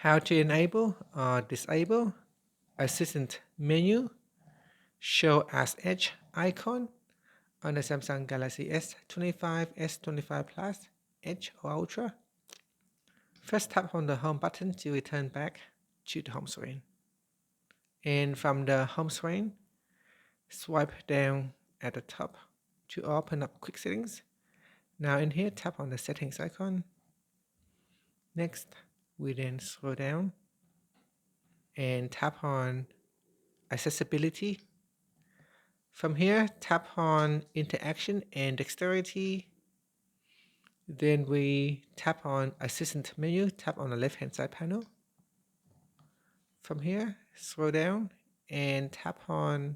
How to enable or disable assistant menu show as edge icon on the Samsung Galaxy S25, S25 Plus, Edge or Ultra. First, tap on the home button to return back to the home screen. And from the home screen, swipe down at the top to open up quick settings. Now in here, tap on the settings icon. Next, we then scroll down and tap on accessibility. From here, tap on interaction and dexterity. Then we tap on assistant menu, tap on the left hand side panel. From here, scroll down and tap on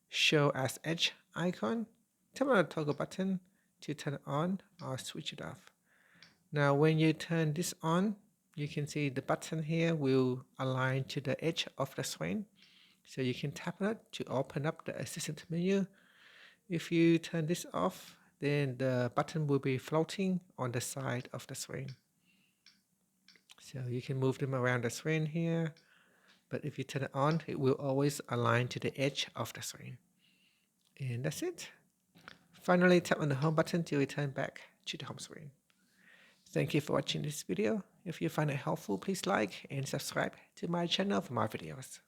show as edge icon. Tap on the toggle button to turn it on or switch it off. Now when you turn this on, you can see the button here will align to the edge of the screen. So you can tap on it to open up the assistant menu. If you turn this off, then the button will be floating on the side of the screen. So you can move them around the screen here, but if you turn it on, it will always align to the edge of the screen. And that's it. Finally, tap on the home button to return back to the home screen. Thank you for watching this video. If you find it helpful, please like and subscribe to my channel for more videos.